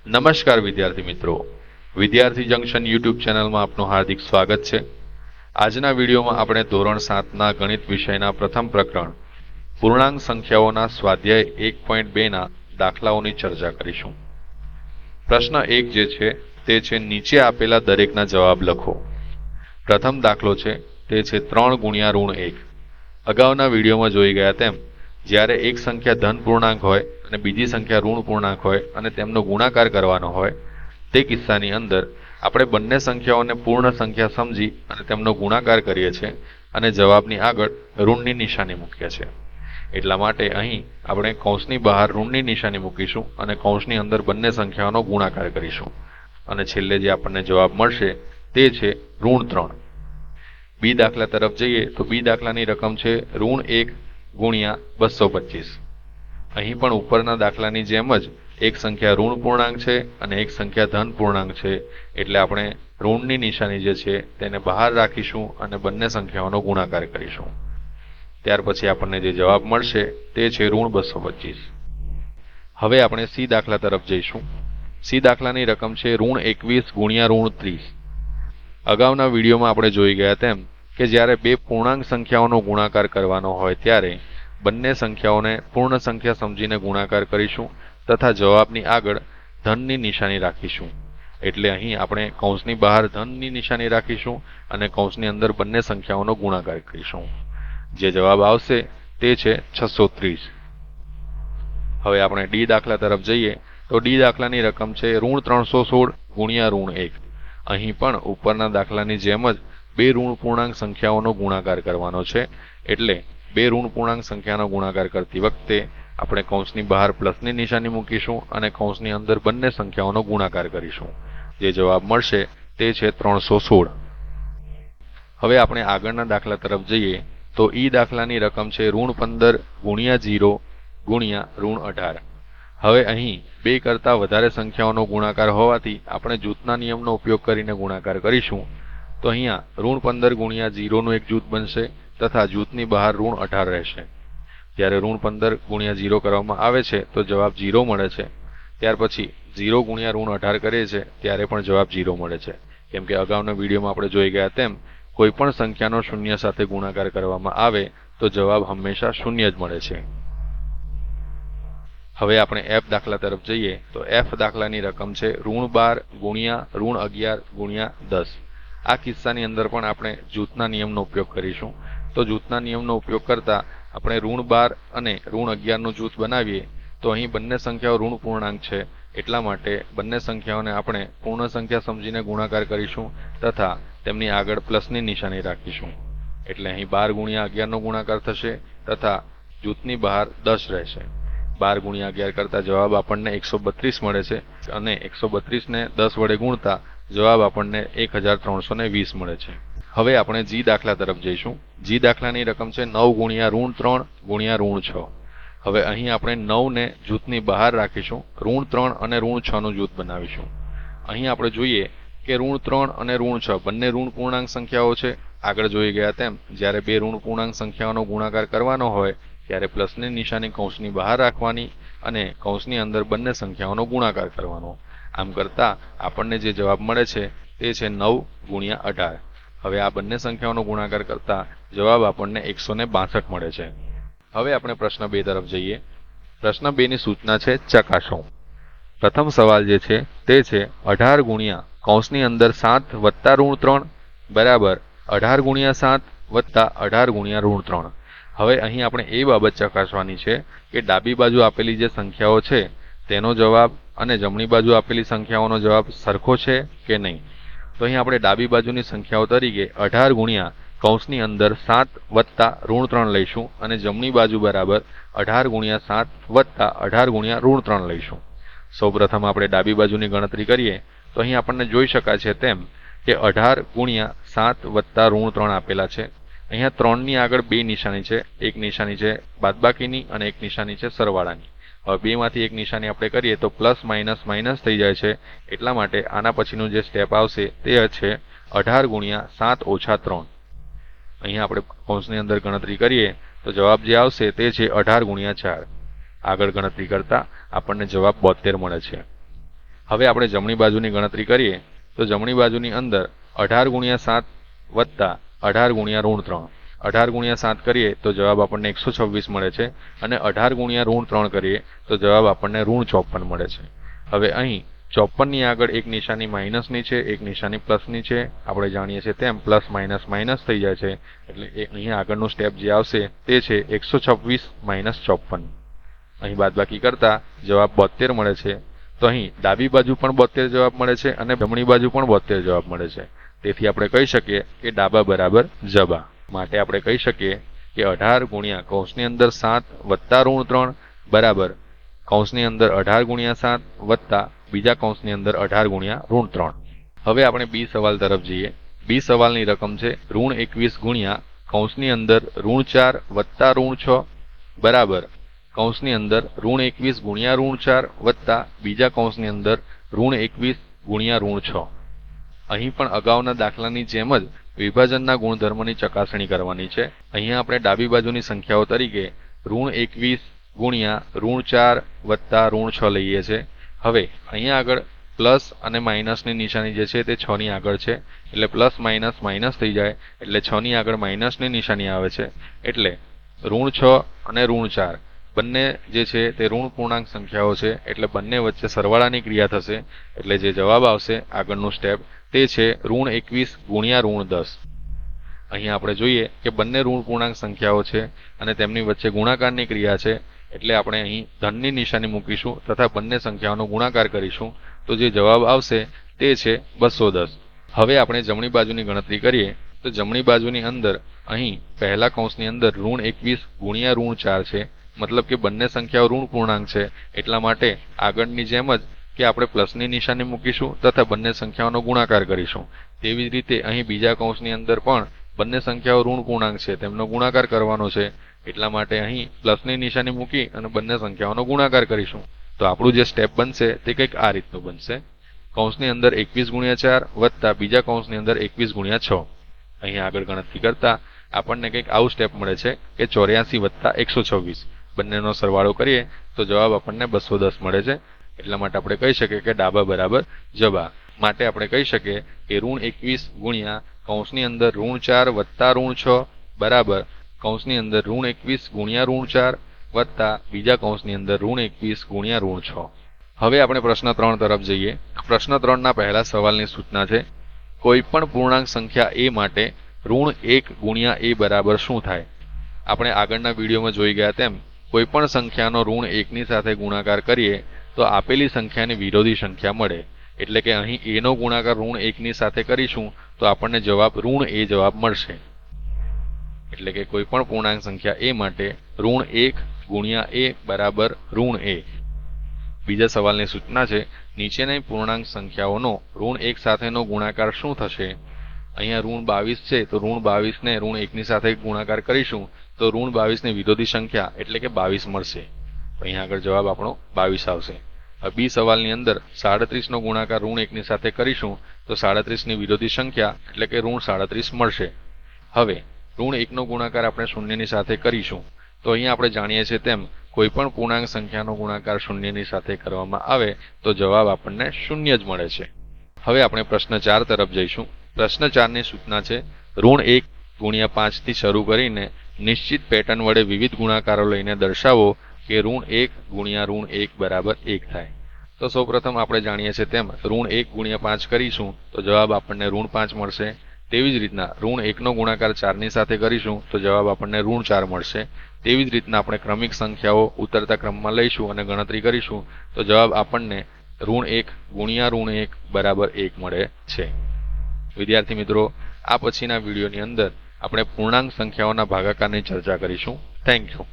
નમસ્કાર વિદ્યાર્થી મિત્રો, વિદ્યાર્થી જંકશન યુટ્યુબ ચેનલમાં આપનું હાર્દિક સ્વાગત છે। આજના વિડીયોમાં આપણે ધોરણ 7ના ગણિત વિષયના પ્રથમ પ્રકરણ પૂર્ણાંક સંખ્યાઓના સ્વાધ્યાય 1.2 ના દાખલાઓની ચર્ચા કરીશું। પ્રશ્ન 1 જે છે તે છે નીચે આપેલા દરેકના જવાબ લખો। પ્રથમ દાખલો છે તે છે 3 ગુણ્યા ઋણ 1। અગાઉના વિડીયોમાં જોઈ ગયા તેમ જ્યારે એક સંખ્યા ધન પૂર્ણાંક હોય અને બીજી સંખ્યા ઋણ પૂર્ણાંક હોય અને તેમનો ગુણાકાર કરવાનો હોય તે કિસ્સાની અંદર આપણે બંને સંખ્યાઓને પૂર્ણ સંખ્યા સમજી અને તેમનો ગુણાકાર કરીએ છીએ અને જવાબની આગળ ઋણની નિશાની મૂકીએ છીએ। એટલા માટે અહીં આપણે કૌંસની બહાર ઋણની નિશાની મૂકીશું અને કૌંસની અંદર બંને સંખ્યાઓનો ગુણાકાર કરીશું અને છેલ્લે જે આપણને જવાબ મળશે તે છે ઋણ 3। બી દાખલા તરફ જઈએ તો બી દાખલાની રકમ છે ઋણ 1 ગુણ્યા 225। અહીં પણ ઉપરના દાખલાની જેમ જ એક સંખ્યા ઋણ પૂર્ણાંક છે અને એક સંખ્યા ધન પૂર્ણાંક છે, એટલે આપણે ઋણની નિશાની જે છે તેને બહાર રાખીશું અને બંને સંખ્યાઓનો ગુણાકાર કરીશું। ત્યાર પછી આપણને જે જવાબ મળશે તે છે ઋણ 225। હવે આપણે સી દાખલા તરફ જઈશું। સી દાખલાની રકમ છે ઋણ 21 ગુણ્યા ઋણ 30। અગાઉના વિડીયોમાં આપણે જોઈ ગયા તેમ કે જ્યારે બે પૂર્ણાંક સંખ્યાઓનો ગુણાકાર કરવાનો હોય ત્યારે બંને સંખ્યાઓને પૂર્ણ સંખ્યા સમજીને ગુણાકાર કરીશું તથા જવાબની આગળ ધનની નિશાની રાખીશું। એટલે અહીં આપણે કૌંસની બહાર ધનની નિશાની રાખીશું અને કૌંસની અંદર બંને સંખ્યાઓનો ગુણાકાર કરીશું। જે જવાબ આવશે તે છે 630। હવે આપણે ડી દાખલા તરફ જઈએ તો ડી દાખલાની રકમ છે ઋણ 316 ગુણ્યા ઋણ 1। અહીં પણ ઉપરના દાખલાની જેમ જ બે ઋણ પૂર્ણાંક સંખ્યાઓનો ગુણાકાર કરવાનો છે, એટલે બે ઋણ પૂર્ણાંક સંખ્યાનો ગુણાકાર કરતી વખતે આપણે કૌંસની બહાર પ્લસની નિશાની મૂકીશું અને કૌંસની અંદર બંને સંખ્યાઓનો ગુણાકાર કરીશું। જે જવાબ મળશે તે છે 316। હવે આપણે આગળના દાખલા તરફ જઈએ તો ઈ દાખલાની રકમ છે ઋણ 15 ગુણ્યા 0 ગુણ્યા ઋણ 18। હવે અહીં બે કરતાં વધારે સંખ્યાઓનો ગુણાકાર હોવાથી આપણે જૂથના નિયમનો ઉપયોગ કરીને ગુણાકાર કરીશું। તો અહીંયા ઋણ 15 ગુણ્યા 0 નું એક જૂથ બનશે તથા જૂથની બહાર ઋણ 18 રહેશે। જ્યારે ઋણ 15 ગુણ્યા 0 કરવામાં આવે છે તો જવાબ 0 મળે છે। ત્યાર પછી 0 ગુણ્યા ઋણ 18 કરીએ છીએ ત્યારે પણ જવાબ 0 મળે છે, કેમ કે અગાઉના વિડીયોમાં આપણે જોઈ ગયા તેમ કોઈ પણ સંખ્યાનો શૂન્ય સાથે ગુણાકાર કરવામાં આવે તો જવાબ હંમેશા શૂન્ય જ મળે છે। હવે આપણે એફ દાખલા તરફ જઈએ તો એફ દાખલાની રકમ છે ઋણ 12 ગુણ્યા ઋણ 11 ગુણ્યા 10। આ કિસ્સાની અંદર પણ આપણે જૂથના નિયમનો ઉપયોગ કરીશું। તો જૂથના નિયમનો ઉપયોગ કરતા આપણે ઋણ 12 અને ઋણ 11 નું જૂથ બનાવીએ તો અહીં બંને સંખ્યાઓ ઋણ પૂર્ણાંક છે, એટલા માટે બંને સંખ્યાઓને આપણે પૂર્ણ સંખ્યા સમજીને ગુણાકાર કરીશું તથા તેમની આગળ પ્લસની નિશાની રાખીશું। એટલે અહીં 12 ગુણ્યા 11 નો ગુણાકાર થશે તથા જૂથની બહાર 10 રહેશે। 12 ગુણ્યા 11 કરતા જવાબ આપણને 132 મળે છે અને 132 ને 10 વડે ગુણતા જવાબ આપણને 1320 મળે છે। હવે આપણે જી દાખલા તરફ જઈશું। જી દાખલાની રકમ છે 9 ગુણ્યા ઋણ 3 ગુણ્યા ઋણ 6। હવે અહીં આપણે 9 ને જૂથની બહાર રાખીશું, ઋણ 3 અને ઋણ 6 નું જૂથ બનાવીશું। અહીં આપણે જોઈએ કે ઋણ 3 અને ઋણ 6 બંને ઋણ પૂર્ણાંક સંખ્યાઓ છે। આગળ જોઈ ગયા તેમ જ્યારે બે ઋણ પૂર્ણાંક સંખ્યાઓનો ગુણાકાર કરવાનો હોય ત્યારે પ્લસની નિશાની કૌંસની બહાર રાખવાની અને કૌંસની અંદર બંને સંખ્યાઓનો ગુણાકાર કરવાનો। આમ કરતા આપણને જે જવાબ મળે છે તે છે 9 ગુણ્યા 18। હવે આ બંને સંખ્યાઓનો ગુણાકાર કરતા જવાબ આપણને 162 મળે છે। હવે આપણે પ્રશ્ન 2 તરફ જઈએ। પ્રશ્ન 2 ની સૂચના છે ચકાસો। પ્રથમ સવાલ જે છે તે છે 18 ગુણ્યા કૌંસની અંદર 7 વત્તા ઋણ 3 બરાબર 18 ગુણ્યા 7 વત્તા 18 ગુણ્યા ઋણ 3। હવે અહીં આપણે એ બાબત ચકાસવાની છે કે ડાબી બાજુ આપેલી જે સંખ્યાઓ છે તેનો જવાબ અને જમણી બાજુ આપેલી સંખ્યાઓનો જવાબ સરખો છે કે નહીં। તો અહીં આપણે ડાબી બાજુની સંખ્યાઓ તરીકે 18 ગુણ્યા કૌંસની અંદર 7 વત્તા ઋણ 3 લઈશું અને જમણી બાજુ બરાબર 18 ગુણ્યા 7 વત્તા 18 ગુણ્યા ઋણ 3 લઈશું। સૌપ્રથમ આપણે ડાબી બાજુની ગણતરી કરીએ તો અહીં આપણને જોઈ શકાય છે તેમ કે 18 ગુણ્યા 7 વત્તા ઋણ 3 આપેલા છે। અહીંયા 3 ની આગળ બે નિશાની છે, એક નિશાની છે બાદબાકીની અને એક નિશાની છે સરવાળાની। હવે બેમાંથી એક નિશાની આપણે કરીએ તો પ્લસ માઇનસ માઇનસ થઈ જાય છે, એટલા માટે આના પછીનું જે સ્ટેપ આવશે તે છે 18 ગુણ્યા 7 ઓછા 3। અહીંયા આપણે કૌંસની અંદર ગણતરી કરીએ તો જવાબ જે આવશે તે છે 18 ગુણ્યા 4। આગળ ગણતરી કરતા આપણને જવાબ 72 મળે છે। હવે આપણે જમણી બાજુની ગણતરી કરીએ તો જમણી બાજુની અંદર 18 ગુણ્યા 7 વત્તા 18 ગુણ્યા ઋણ 3, 18 ગુણ્યા 7 કરીએ તો જવાબ આપણને 126 મળે છે અને 18 ગુણ્યા ઋણ 3 કરીએ તો જવાબ આપણને ઋણ 54 મળે છે. હવે અહીં 54 ની આગળ એક નિશાની માઇનસની છે, એક નિશાની પ્લસની છે. આપણે જાણીએ છીએ તેમ પ્લસ માઇનસ માઇનસ થઈ જાય છે, એટલે અહીં આગળનું સ્ટેપ જે આવશે તે છે 126 માઇનસ 54. અહીં બાદબાકી કરતા જવાબ 72 મળે છે. તો અહીં ડાબી બાજુ પણ 72 જવાબ મળે છે અને જમણી બાજુ પણ 72 જવાબ મળે છે. તેથી આપણે કહી શકીએ કે ડાબા બરાબર જબા. માટે આપણે કહી શકીએ કે 18 ગુણ્યા કૌંસની અંદર 7 વત્તા ઋણ 3 બરાબર કૌંસની અંદર 18 ગુણ્યા 7 વત્તા બીજા કૌંસની અંદર 18 ગુણ્યા ઋણ 3. હવે આપણે બી સવાલ તરફ જઈએ. બી સવાલની રકમ છે ઋણ 21 ગુણ્યા કૌંસની અંદર ઋણ 4 વત્તા ઋણ 6 બરાબર કૌંસની અંદર ઋણ 21 ગુણ્યા ઋણ 4 વત્તા બીજા કૌંસની અંદર ઋણ 21 ગુણ્યા ઋણ 6. અહીં પણ અગાઉના દાખલાની જેમ જ વિભાજનના ગુણધર્મની ચકાસણી કરવાની છે. અહીંયા આપણે ડાબી બાજુની સંખ્યાઓ તરીકે ઋણ 21 ગુણ્યા ઋણ 4 વત્તા ઋણ 6 લઈએ છીએ. હવે અહીંયા આગળ પ્લસ અને માઇનસની નિશાની જે છે તે 6 ની આગળ છે, એટલે પ્લસ માઇનસ માઇનસ થઈ જાય, એટલે 6 ની આગળ માઇનસની નિશાની આવે છે. એટલે ઋણ 6 અને ઋણ 4 બંને જે છે તે ઋણ પૂર્ણાંક સંખ્યાઓ છે, એટલે બંને વચ્ચે સરવાળાની ક્રિયા થશે. એટલે જે જવાબ આવશે આગળનું સ્ટેપ તે છે ઋણ 21 ગુણ્યા ઋણ 10. અહીં આપણે જોઈએ કે બંને ઋણ પૂર્ણાંક સંખ્યાઓ છે અને તેમની વચ્ચે ગુણાકારની ક્રિયા છે, એટલે આપણે અહીં ધનની નિશાની મૂકીશું તથા બંને સંખ્યાઓનો ગુણાકાર કરીશું. તો જે જવાબ આવશે તે છે 210. હવે આપણે જમણી બાજુની ગણતરી કરીએ તો જમણી બાજુની અંદર અહીં પહેલા કૌંસની અંદર ઋણ 21 ગુણ્યા ઋણ 4 છે, મતલબ કે બંને સંખ્યાઓ ઋણ પૂર્ણાંક છે. એટલા માટે આગળની જેમ જ કે આપણે પ્લસની નિશાની મૂકીશું તથા બંને સંખ્યાઓનો ગુણાકાર કરીશું. તેવી જ રીતે અહીં બીજા કૌંસની અંદર પણ બંને સંખ્યાઓ ઋણ પૂર્ણાંક છે, તેમનો ગુણાકાર કરવાનો છે. એટલા માટે અહીં પ્લસની નિશાની મૂકી અને બંને સંખ્યાઓનો ગુણાકાર કરીશું. તો આપણું જે સ્ટેપ બનશે તે કંઈક આ રીતનું બનશે. કૌંસની અંદર 21 ગુણ્યા 4 વત્તા બીજા કૌંસની અંદર 21 ગુણ્યા 6. અહીં આગળ ગણતરી કરતા આપણને કંઈક આવું સ્ટેપ મળે છે કે 84 વત્તા 126. બંનેનો સરવાળો કરીએ તો જવાબ આપણને 210 મળે છે. એટલા માટે આપણે કહી શકીએ કે ડાબા બરાબર જબા. માટે આપણે કહી શકીએ કે ઋણ 21 ગુણ્યા કૌંસની અંદર ઋણ 4 વત્તા ઋણ 6 બરાબર કૌંસની અંદર ઋણ 21 ગુણ્યા ઋણ 4 વત્તા બીજા કૌંસની અંદર ઋણ 21 ગુણ્યા ઋણ 6. હવે આપણે પ્રશ્ન 3 તરફ જઈએ. પ્રશ્ન 3 ના પહેલા સવાલની સૂચના છે કોઈ પણ પૂર્ણાંક સંખ્યા a માટે ઋણ 1 ગુણ્યા a બરાબર શું થાય? આપણે આગળના વિડીયોમાં જોઈ ગયા તેમ કોઈ પણ સંખ્યાનો ઋણ 1 ની સાથે ગુણાકાર કરીએ તો આપેલી સંખ્યાની વિરોધી સંખ્યા મળે. એટલે કે અહીં a નો ગુણાકાર ઋણ 1 ની સાથે કરીશું તો આપણને જવાબ ઋણ a જવાબ મળશે. એટલે કે કોઈ પણ પૂર્ણાંક સંખ્યા a માટે ઋણ 1 ગુણ્યા a બરાબર ઋણ a. બીજા સવાલની સૂચના છે નીચેની પૂર્ણાંક સંખ્યાઓનો ઋણ 1 સાથેનો ગુણાકાર શું થશે? અહીંયા ઋણ 22 છે તો ઋણ 22 ને ઋણ 1 ની સાથે ગુણાકાર કરીશું તો ઋણ 22 ની વિરોધી સંખ્યા એટલે કે 22 મળશે. અહીંયા આગળ જવાબ આપણો 22 આવશે. હવે બી સવાલની અંદર 37 નો ગુણાકાર ઋણ 1 ની સાથે કરીશું તો 37 ની વિરોધી સંખ્યા એટલે કે ઋણ 37 મળશે. હવે ઋણ 1 નો ગુણાકાર આપણે શૂન્યની સાથે કરીશું તો અહીંયા આપણે જાણીએ છીએ તેમ કોઈ પણ પૂર્ણાંક સંખ્યાનો ગુણાકાર શૂન્યની સાથે કરવામાં આવે તો જવાબ આપણને શૂન્ય જ મળે છે. હવે આપણે પ્રશ્ન 4 તરફ જઈશું. પ્રશ્ન 4 ની સૂચના છે ઋણ 1 ગુણ્યા 5 થી શરૂ કરીને નિશ્ચિત પેટર્ન વડે વિવિધ ગુણાકારો લઈને દર્શાવો કે ઋણ 1 ગુણ્યા ઋણ 1 બરાબર 1 થાય. તો સૌપ્રથમ આપણે જાણીએ છીએ તેમ ઋણ 1 ગુણ્યા 5 કરીશું તો જવાબ આપણને ઋણ 5 મળશે. તેવી જ રીતના ઋણ 1 નો ગુણાકાર 4 ની સાથે કરીશું તો જવાબ આપણને ઋણ 4 મળશે. તેવી જ રીતના આપણે ક્રમિક સંખ્યાઓ ઉતરતા ક્રમમાં લઈશું અને ગણતરી કરીશું તો જવાબ આપણને ઋણ 1 ગુણ્યા ઋણ 1 બરાબર 1 મળે છે. વિદ્યાર્થી મિત્રો, આ પછીના વિડીયોની અંદર આપણે પૂર્ણાંક સંખ્યાઓના ભાગાકારની ચર્ચા કરીશું. Thank you.